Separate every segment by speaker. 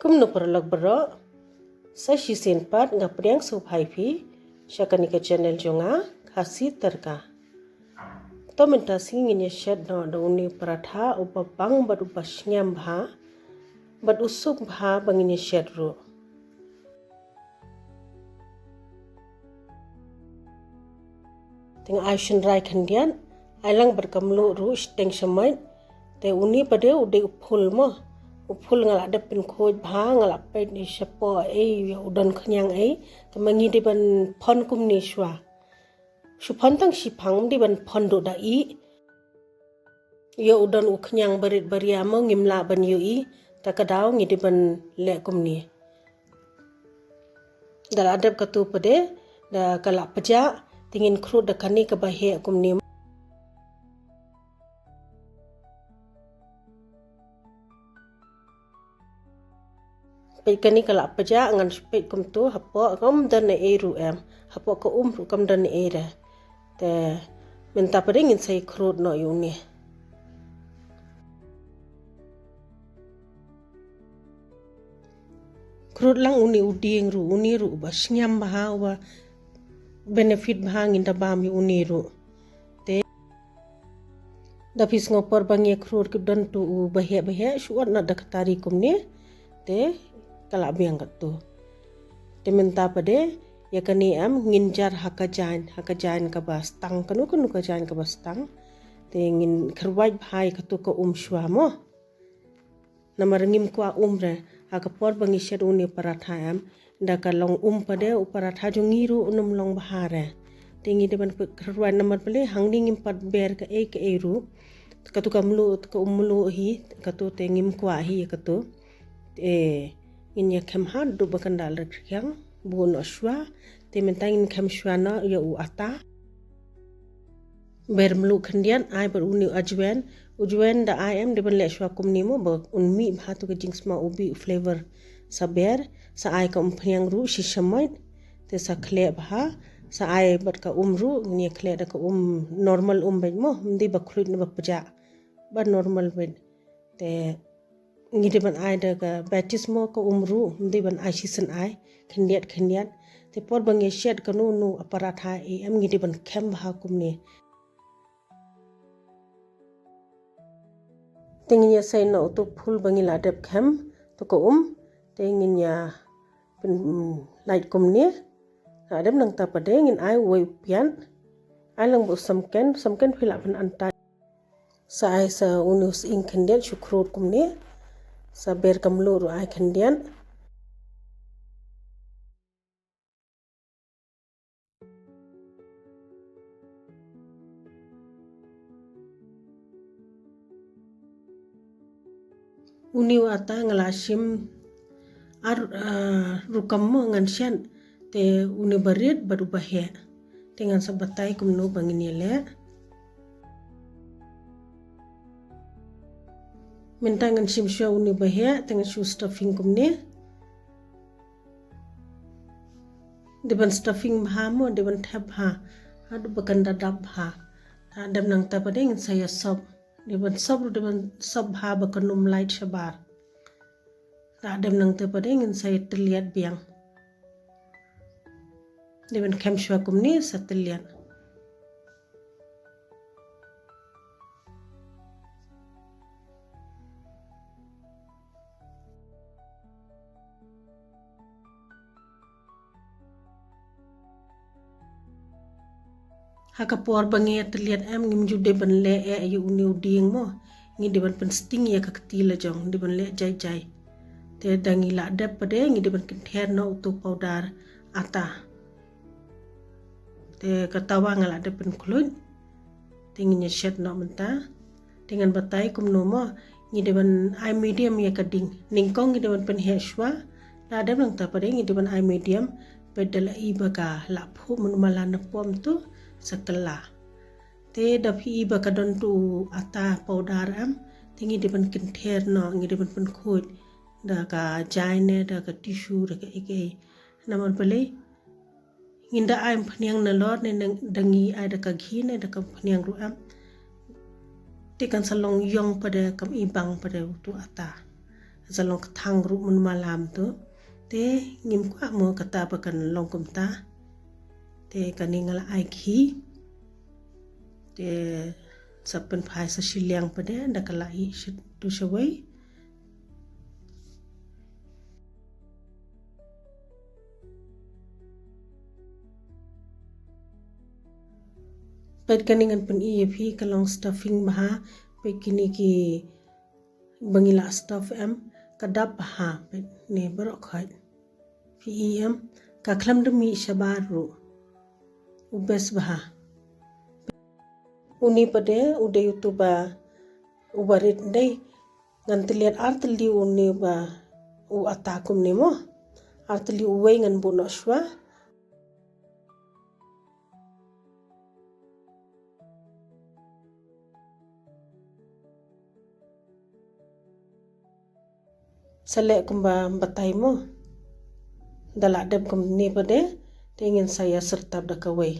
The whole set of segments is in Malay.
Speaker 1: Kum no perlak bero, sa shisen pat ngapriang supai pi, syakani ke channel jonga kasih terka. To minta singin ya shed no da uni paratha upa bang bad upa shnyam bha, bad usuk bha bangin ya shed ru. Teng Aishan Rai Khandian, ailang berkamlu ru steng semai, te uni pada ude upul mo, upul ngalak depin khoj bha ngalak pet ni syapo ya udan khanyang te mangi di ban pon kum ni shwa. Shupon tang shipang di ban pon do da ya udan u khanyang barit baria mo ngimla ban yu ta kadaw ngi di ban le kum ni. Dal adab katu pade da kalak peja tingin kru da kani ke bahe kum ni. Pet kani kalak peja ngan pet kum tu hapo kam dan eru hapo ko ru kam dan era. Te minta pade ngin sai kru no yu ni. Kru lang uni uding ru ba shnyam bha wa benefit bha ngin da bam yu uni ru. Te dapis ngopor bangi kru ke dan tu bahe shuat na daktari kum ni. Te kalak biang tu. Te minta pade ya kani nginjar hakajan ka bastang kanu kajan ka bastang. Te ngin kerwaj bhai katu ka shwa mo. Namar ngim kwa re hakapor bangi shed uni paratha da kalong pade uparatha jo ngiru unum long bahare. Te ngi de ban kerwaj namar pale hangdi ngim pat ber ka ru. Katu kamlu ka umlu hi katu te ngim kwa hi katu. In kem had do bakandal rekyang buon shwa te mentangin kem shwa na ya u ata ber mlu khandian ai ber uni ujwen da I am de ban le shwa kum ni mo ba unmi bha to ke jings ma ubi flavor sa ber sa ai ka phnyang ru shishamai te sa khle bha sa ai bat ka ru ni khle da ka normal be mo ndi ba khruit na ba paja ba normal be te ngi de ban ai da ka baptismo ko ru ndi ban ai season ai khandiat te por bangi shed ka nu aparatha ngi de ban khem bha kum ni tingin ya say na utuk phul bangi ladap khem to ko tingin ya pin light kum ni adem nang ta pade ngin ai wei pian ai lang bu samken phila ban anta sa ai sa unus in khandian shukrut kum ni sa ber kamlu ru ai khandian uni wata ngalashim rukam mo ngan syan te uni barit baru bahe dengan sabatai kumno bangin yele minta ngan shimsha uni bahe dengan shu stuffing kumne deban stuffing bha mo deban thap ha adu bakanda dab ha adam nang ta pade ngin saya sob deban sob bha bakanum light shabar adam nang ta pade ngin saya teliat biang deban kem shwa kumni sa teliat hakapor bangi teliat ngim jude ban le yu uni uding mo ngi deban pen sting ya kakti la jong deban le jai te dangi la dap pade ngi deban kenther no utu powder ata te katawa ngala depan kluit tingin ya shed no menta dengan batai kum no mo ngi deban ai medium ya kading ningkong ngi deban pen heshwa la dap nang ta pade ngi deban ai medium pedala ibaga la phu mun malana pom tu sakala te dapi ibaga don tu ata powder tingi deban kenther no ngi deban pen khut da ka jaine da ka tissue da ka ike naman pale nginda ai phniang na lor ne dangi ai da ka ghi ne da ka phniang ru te kan salong yong pada kam ibang pada tu ata zalong thang ru mun malam tu te ngim kwa mo kata bakan long kumta te kani ngala ai khi te sapen phai sa shiliang pade da kala I tu shawai pet kaningan pen phi kalong stuffing baha pe kini ki bangila stuff em kadap baha pe ne barok khai phi em ka khlam demi shabaru ubes baha uni pade ude youtuba ubarit dei ngantilian artli uni ba u atakum nemo artli uwe ngan bu noswa selek kumba batai mo dalak dem kum ni pade ingin saya serta dakawai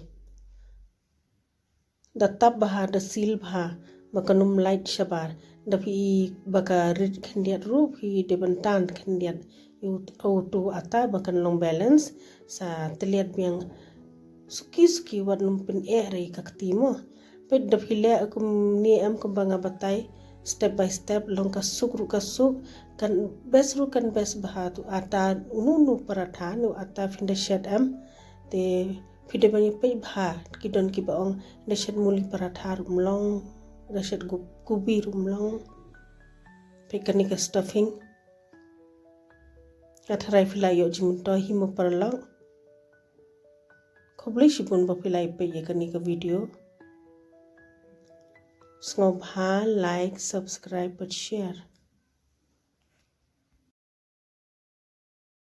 Speaker 1: datap baha da sil baha makanum light shabar da pi baka rid khendiat ru pi de bantan khendiat tu ata bakan long balance sa teliat biang suki wat numpin re kakti mo pet da phile akum ni am kumbanga batai step by step long kasuk kan bes baha tu ata nunu paratha nu ata finda shed am te pide bani pe bha kidon ki baong reshet muli paratha rumlong reshet gubi rumlong pe kanika stuffing katharai philai yo jimunto himo parlong khoblei shibun ba philai pe ye kanika video snobha like subscribe but share